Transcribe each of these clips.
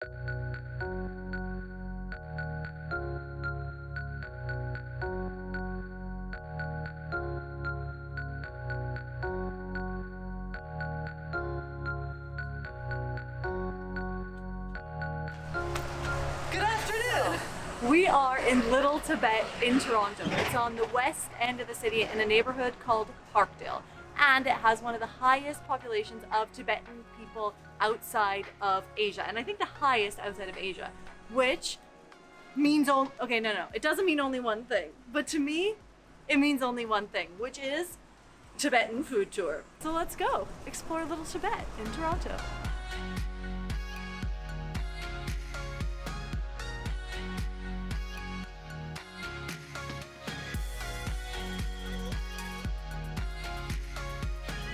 We are in Little Tibet in Toronto. It's on the west end of the city in a neighborhood called Parkdale. And it has one of the highest populations of Tibetan people outside of Asia. And I think the highest outside of Asia, which means it doesn't mean only one thing. But to me, it means only one thing, which is Tibetan food tour. So let's go explore Little Tibet in Toronto.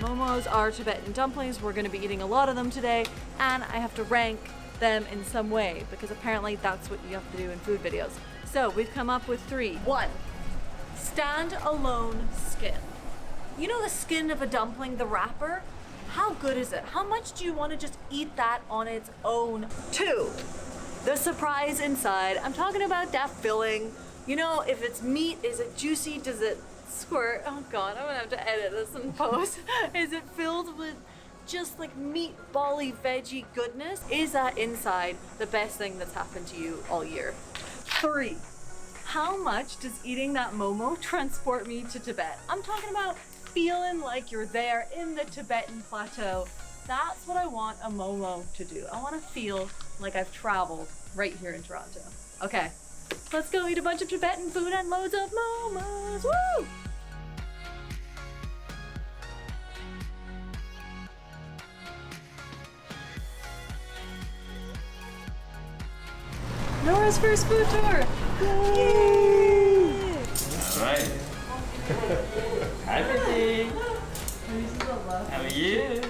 Momos are Tibetan dumplings. We're going to be eating a lot of them today, and I have to rank them in some way because apparently that's what you have to do in food videos. So we've come up with 3. 1, stand-alone skin. You know the skin of a dumpling, the wrapper? How good is it? How much do you want to just eat that on its own? 2, the surprise inside. I'm talking about that filling. You know, if it's meat, is it juicy? Does it squirt? Oh god, I'm gonna have to edit this in post. Is it filled with just like meatball-y veggie goodness? Is that inside the best thing that's happened to you all year? 3, how much does eating that momo transport me to Tibet? I'm talking about feeling like you're there in the Tibetan plateau. That's what I want a momo to do. I want to feel like I've traveled right here in Toronto. Okay, let's go eat a bunch of Tibetan food and loads of momos. Woo! Nora's first food tour! Yay! Alright. Hi, Veggie. How are you?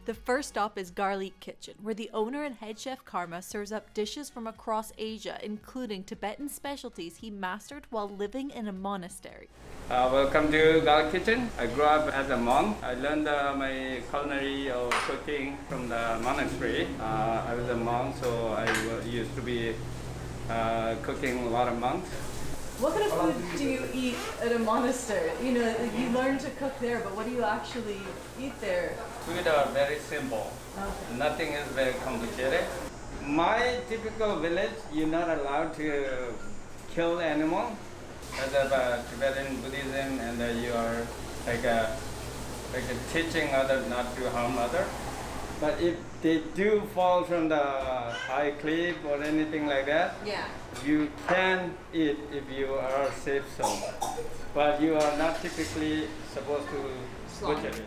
The first stop is Garleek Kitchen, where the owner and head chef Karma serves up dishes from across Asia, including Tibetan specialties he mastered while living in a monastery. Welcome to Garleek Kitchen. I grew up as a monk. I learned my culinary cooking from the monastery. I was a monk, so I used to be cooking a lot of monks. What kind of food do you eat at a monastery? You know, you learn to cook there, but what do you actually eat there? Food are very simple. Okay. Nothing is very complicated. My typical village, you're not allowed to kill animal. As a Tibetan Buddhism, and you are like teaching others not to harm others. But if they do fall from the high cliff or anything like that, Yeah. you can eat if you are safe zone. But you are not typically supposed to butcher it.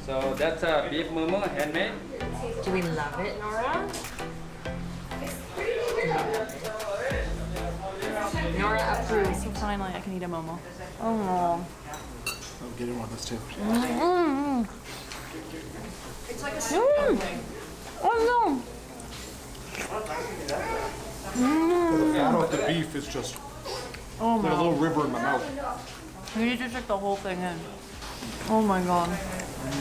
So that's a beef momo, handmade. Do we love it, Nora? Nora approves. So finally, I can eat a momo. Oh. I'll get in one of this too. Mm-hmm. It's like a Oh The fat of the beef is just like a little river in my mouth. no! You need to check the whole thing in. Oh my god.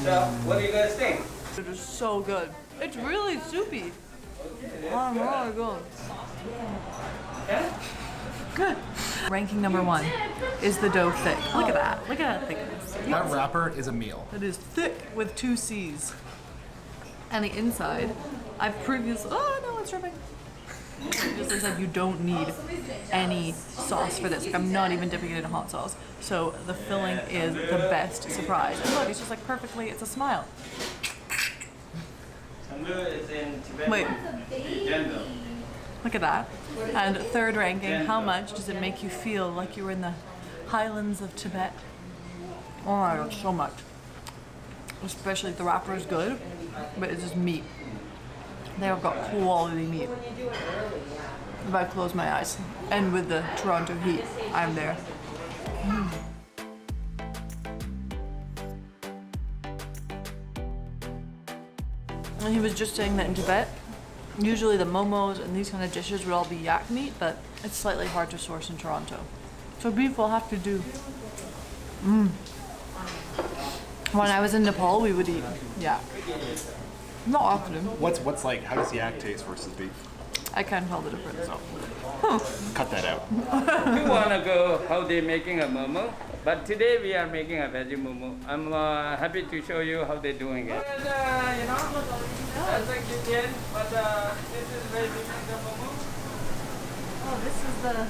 So what do you guys think? It is so good. It's really soupy. Oh my god. Good. Ranking number 1 is the dough thick. Look at that. Look at that thickness. That wrapper is a meal. It is thick with 2 C's. And the inside, I've previously. Oh no, it's dripping. Previously said you don't need any sauce for this. Like, I'm not even dipping it in hot sauce. So the filling is the best surprise. And look, it's just like perfectly. It's a smile. Is in Tibetan. Wait. Gentle. Look at that. And third ranking, how much does it make you feel like you were in the highlands of Tibet? Oh my god, so much. Especially if the wrapper is good, but it's just meat. They have got quality meat. If I close my eyes, and with the Toronto heat, I'm there. And he was just saying that in Tibet, Usually the momos and these kind of dishes would all be yak meat, but it's slightly hard to source in Toronto. So beef will have to do. When I was in Nepal, we would eat yak. Not often. What's like? How does yak taste versus beef? I can't tell the difference. Cut that out. You wanna go how they making a momo? But today we are making a veggie momo. I'm happy to show you how they're doing it. And, that's a kitchen, but this is where we make the momo. Oh, this is the.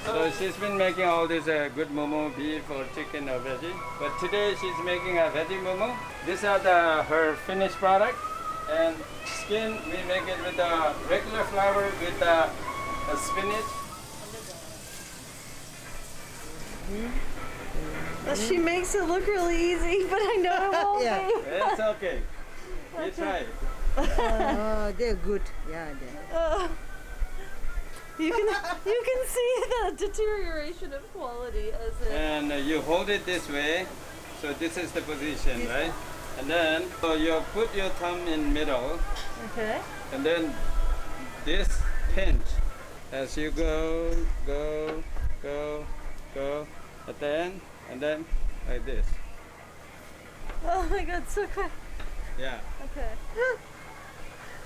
So she's been making all this good momo, beef or chicken or veggie. But today she's making a veggie momo. These are her finished product. And skin, we make it with a regular flour with a spinach. She makes it look really easy, but I know it won't Yeah. be. It's okay. You try it. They're good. Yeah, they're. You can see the deterioration of quality as it. And you hold it this way. So this is the position, right? And then so you put your thumb in middle. Okay. And then this pinch as you go, and then like this. Oh my god, so good. Yeah. Okay.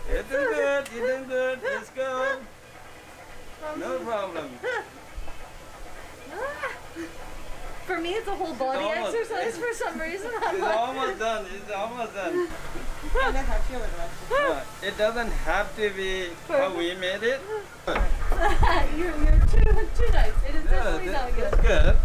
You're doing good. You're doing good. Let's go. No problem. For me, it's a whole body almost- exercise for some reason. It's almost done. It's almost done. No, it doesn't have to be how we made it. You're too nice. It is definitely not good. That's good.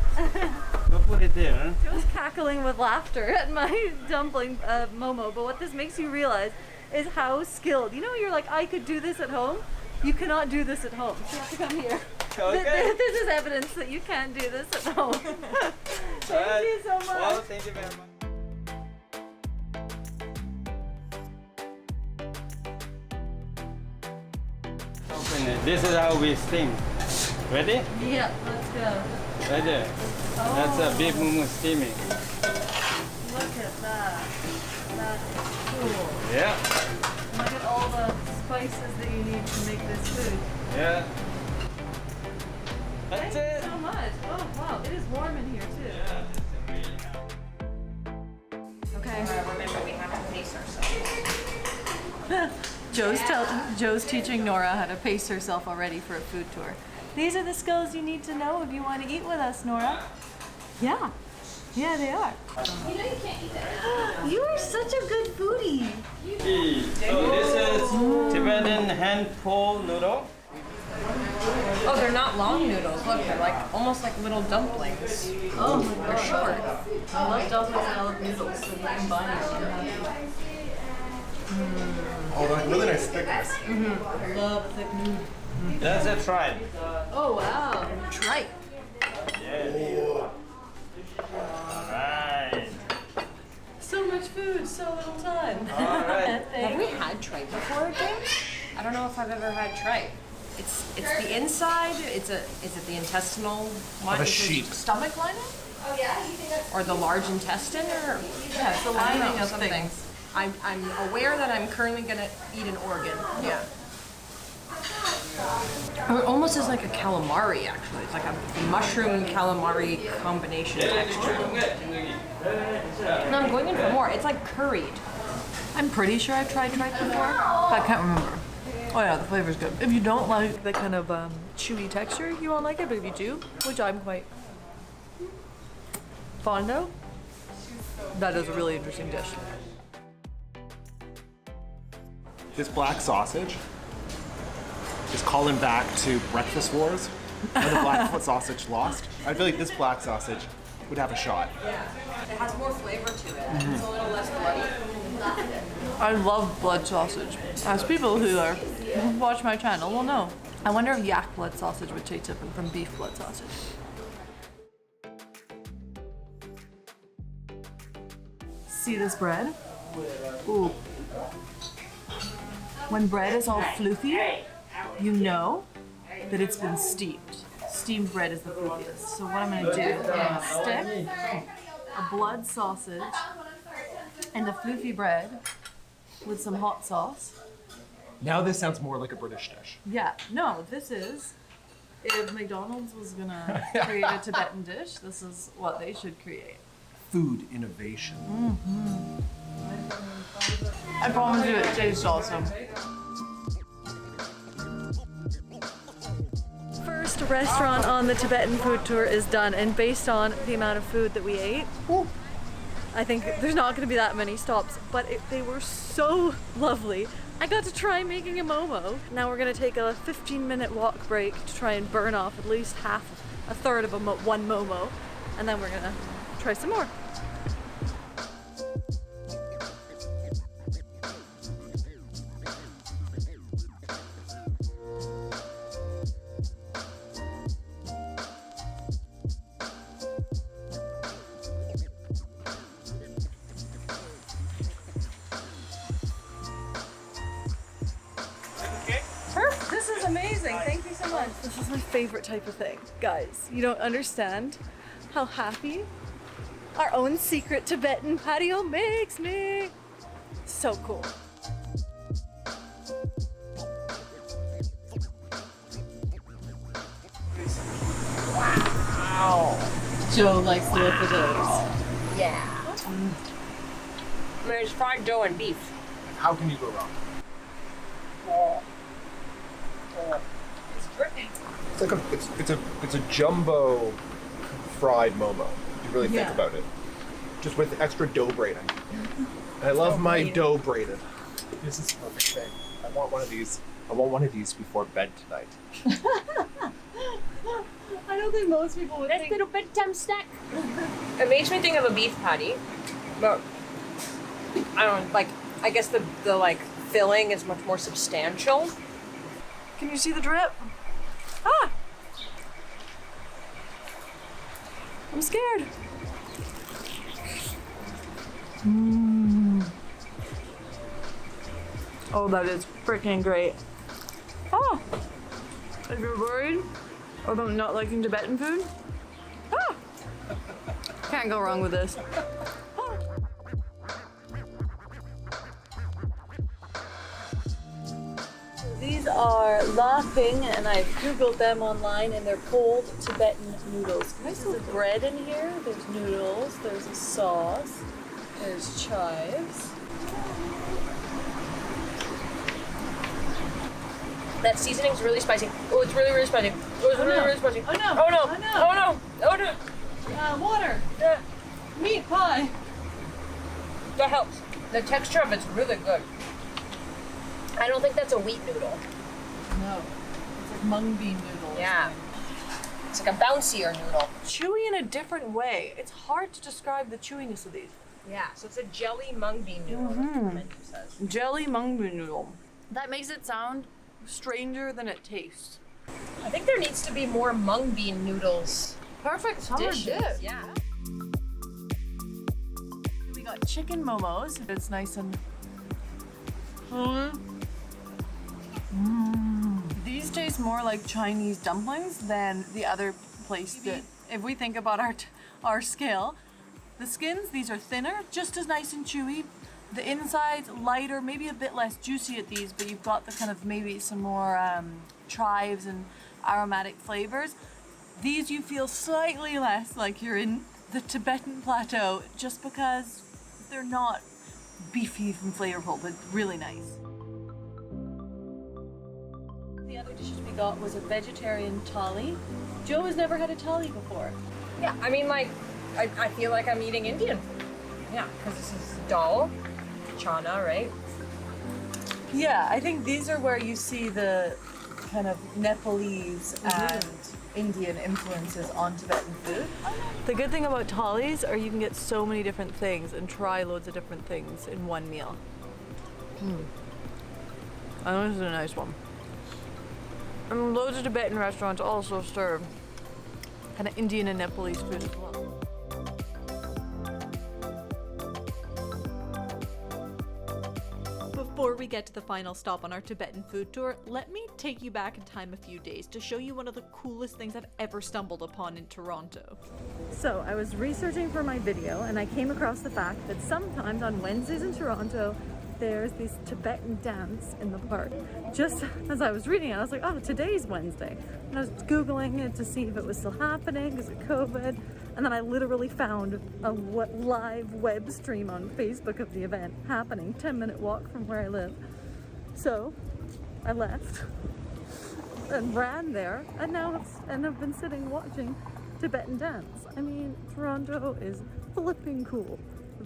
We'll put it there. Joe's cackling with laughter at my dumpling momo, but what this makes you realize is how skilled. You know, you're like, I could do this at home. You cannot do this at home. You have to come here. Okay. This is evidence that you can't do this at home. Thank you so much. Well, thank you very much. Open it. This is how we steam. Ready? Yeah, let's go. Right there. That's a beef momo steaming. Look at that. That's cool. Yeah. Look at all the spices that you need to make this food. Yeah. That's Thank you it. so much. Oh wow, it is warm in here too. Yeah, this is really Okay. Remember, we have to pace ourselves. Joe's teaching Nora how to pace herself already for a food tour. These are the skills you need to know if you want to eat with us, Nora. Yeah. Yeah, they are. You know you can't eat that. You are such a good foodie. So this is Tibetan hand pulled noodle. Oh, they're not long noodles. Look, they're like almost like little dumplings. Oh my They're short. I love dumplings and I love noodles, so we combine it. Oh, like really nice thickness. I love thick noodles. That's a tribe. Oh wow. Tripe. Yeah. Alright. So much food, so little time. Alright. Have we had tripe before, James? I don't know if I've ever had tripe. It's the inside. Is it the intestinal one? Of a Is it sheep. Stomach lining? Oh yeah. Or the large intestine, or Yeah, it's the lining of something. things. I'm aware that I'm currently gonna eat an organ. Yeah. Or it almost is like a calamari, actually. It's like a mushroom calamari combination texture. No, I'm going in for more. It's like curried. I'm pretty sure I've tried tripe before, but I can't remember. Oh yeah, the flavor's good. If you don't like the kind of chewy texture, you won't like it, but if you do, which I'm quite fond of, that is a really interesting dish. This black sausage is calling back to Breakfast Wars when the Blackfoot sausage lost. I feel like this black sausage would have a shot. It has more flavor to it. It's a little less bloody. I love blood sausage. As people who watch my channel will know. I wonder if yak blood sausage would taste different from beef blood sausage. See this bread? Ooh. When bread is all floofy, you know that it's been steamed. Steamed bread is the floofiest. So what I'm gonna do is I'm gonna stick a blood sausage and the floofy bread with some hot sauce, Now this sounds more like a British dish. Yeah, no, this is, if McDonald's was gonna create a Tibetan dish, this is what they should create. Food innovation. I promise you it tastes awesome. First restaurant on the Tibetan food tour is done, and based on the amount of food that we ate, I think there's not going to be that many stops, but they were so lovely. I got to try making a momo. Now we're going to take a 15-minute walk break to try and burn off at least a third of one momo, and then we're going to try some more. This is amazing, thank you so much. This is my favorite type of thing. Guys, you don't understand how happy our own secret Tibetan patio makes me. So cool. Wow. Joe likes little potatoes. Yeah. There's fried dough and beef. How can you go wrong? It's dripping. It's like it's a jumbo fried momo. If you really think Yeah. about it, just with extra dough braiding. And I love my dough braided. This is the perfect thing. I want one of these. I want one of these before bed tonight. I don't think most people would Nice think. little bedtime snack. It makes me think of a beef patty, but I don't like. I guess the like filling is much more substantial. Can you see the drip? Ah! I'm scared. Oh, that is freaking great. Oh! If you're worried about not liking Tibetan food, ah! Can't go wrong with this. Ah. These are laughing, and I've googled them online, and they're cold Tibetan noodles. There's a bread in here, there's noodles, there's a sauce, there's chives. That seasoning's really spicy. Oh, it's really, really spicy. Oh, it's really, no. really spicy. Oh, no. Oh no! Oh, no. Oh no! Oh no! Water, Yeah, meat pie. that helps. The texture of it's really good. I don't think that's a wheat noodle. No, it's like mung bean noodles. Yeah. It's like a bouncier noodle. Chewy in a different way. It's hard to describe the chewiness of these. Yeah, so it's a jelly mung bean noodle, that's what the menu says. Jelly mung bean noodle. That makes it sound stranger than it tastes. I think there needs to be more mung bean noodles. Perfect summer Dishes. dip. Yeah. We got chicken momos. It's nice and. These taste more like Chinese dumplings than the other place that. If we think about our scale, the skins, these are thinner, just as nice and chewy. The insides lighter, maybe a bit less juicy at these, but you've got the kind of maybe some more chives and aromatic flavors. These you feel slightly less like you're in the Tibetan plateau, just because they're not beefy and flavorful, but really nice. The other dishes we got was a vegetarian thali. Joe has never had a thali before. Yeah, I mean, like, I feel like I'm eating Indian food. Yeah, because this is dal, chana, right? Yeah, I think these are where you see the kind of Nepalese and Indian influences on Tibetan food. The good thing about thalis are you can get so many different things and try loads of different things in one meal. I know this is a nice one. And loads of Tibetan restaurants also serve kind of Indian and Nepalese food as well. Before we get to the final stop on our Tibetan food tour, let me take you back in time a few days to show you one of the coolest things I've ever stumbled upon in Toronto. So I was researching for my video and I came across the fact that sometimes on Wednesdays in Toronto, there's this Tibetan dance in the park. Just as I was reading it, I was like, oh, today's Wednesday. And I was Googling it to see if it was still happening because of COVID. And then I literally found a live web stream on Facebook of the event happening, 10-minute walk from where I live. So I left and ran there and now have been sitting watching Tibetan dance. I mean, Toronto is flipping cool.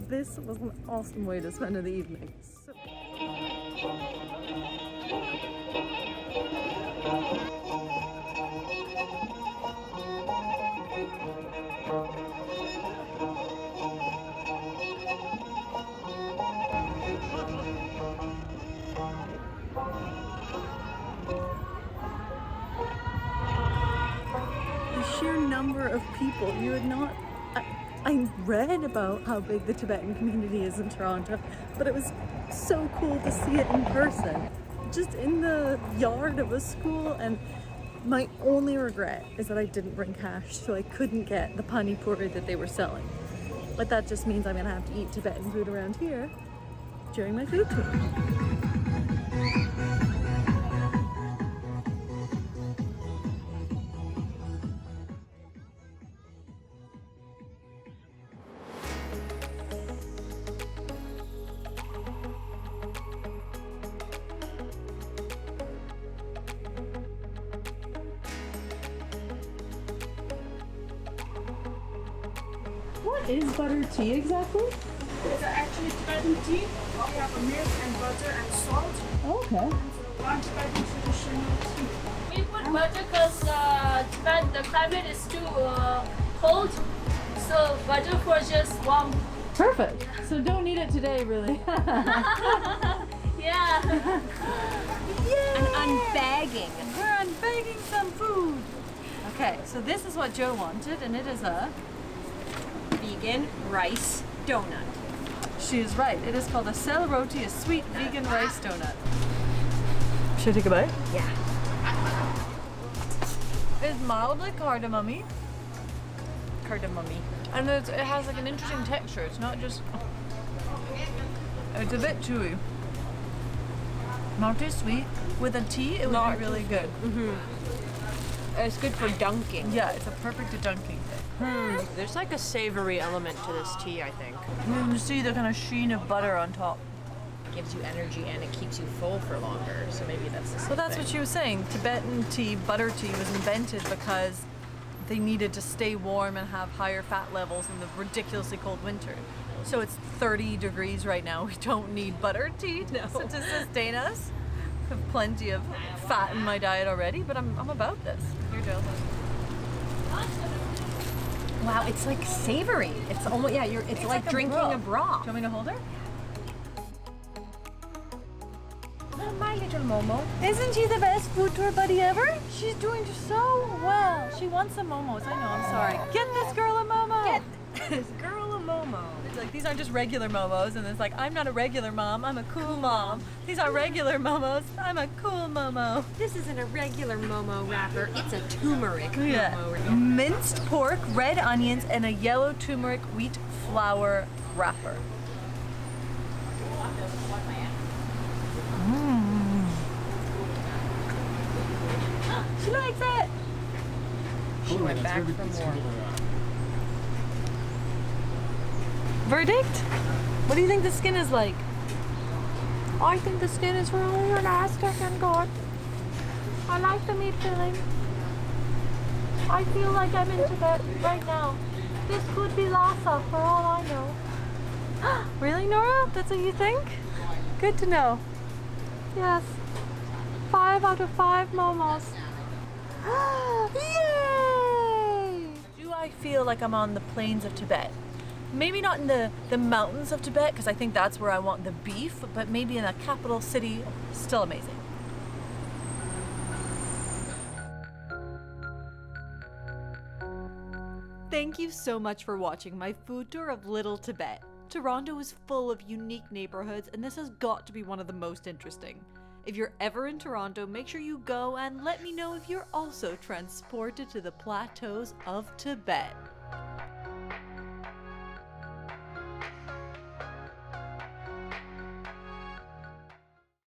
This was an awesome way to spend the evening. Sheer number of people you would not. I read about how big the Tibetan community is in Toronto, but it was so cool to see it in person, just in the yard of a school. And my only regret is that I didn't bring cash, so I couldn't get the pani puri that they were selling. But that just means I'm gonna have to eat Tibetan food around here during my food tour. What is butter tea exactly? It's actually Tibetan tea. We have a milk and butter and salt. Oh, okay. And one Tibetan traditional tea. We put butter because the climate is too cold, so butter for just warm. Perfect. So don't need it today, really. Yeah. Yay! Unbagging. We're unbagging some food. Okay, so this is what Joe wanted, and it is a Vegan rice donut. She is right. It is called a sel roti, a sweet vegan rice donut. Should I take a bite? Yeah. It's mildly cardamom-y. Cardamom-y. And it has like an interesting texture. It's not just... It's a bit chewy. Not too sweet. With a tea, it would be really good. It's good for dunking. Yeah, it's a perfect dunking thing. There's like a savory element to this tea, I think. You see the kind of sheen of butter on top. It gives you energy and it keeps you full for longer. So maybe that's the same Well, that's thing. what she was saying. Tibetan tea, butter tea, was invented because they needed to stay warm and have higher fat levels in the ridiculously cold winter. So it's 30 degrees right now. We don't need butter tea to sustain us. I have plenty of fat in my diet already, but I'm about this. Here, Jill. Wow, it's like savory. It's almost it's like a drinking broth. a broth. Do you want me to hold her? Oh, my little Momo. Isn't she the best food tour buddy ever? She's doing so well. She wants some momos. I know, I'm sorry. Get this girl a momo. Get this girl a Momo. Like, these aren't just regular momos, and it's like, I'm not a regular mom, I'm a cool mom. These are regular momos, I'm a cool momo. This isn't a regular Momo wrapper. It's a turmeric Momo wrapper. Minced pork, red onions, and a yellow turmeric wheat flour wrapper. She likes it. She went back for more. Verdict? What do you think the skin is like? I think the skin is really elastic and good. I like the meat filling. I feel like I'm in Tibet right now. This could be Lhasa for all I know. Really, Nora? That's what you think? Good to know. Yes. 5 out of 5 momos. Yay! Do I feel like I'm on the plains of Tibet? Maybe not in the mountains of Tibet, because I think that's where I want the beef, but maybe in a capital city. Still amazing. Thank you so much for watching my food tour of Little Tibet. Toronto is full of unique neighborhoods, and this has got to be one of the most interesting. If you're ever in Toronto, make sure you go and let me know if you're also transported to the plateaus of Tibet.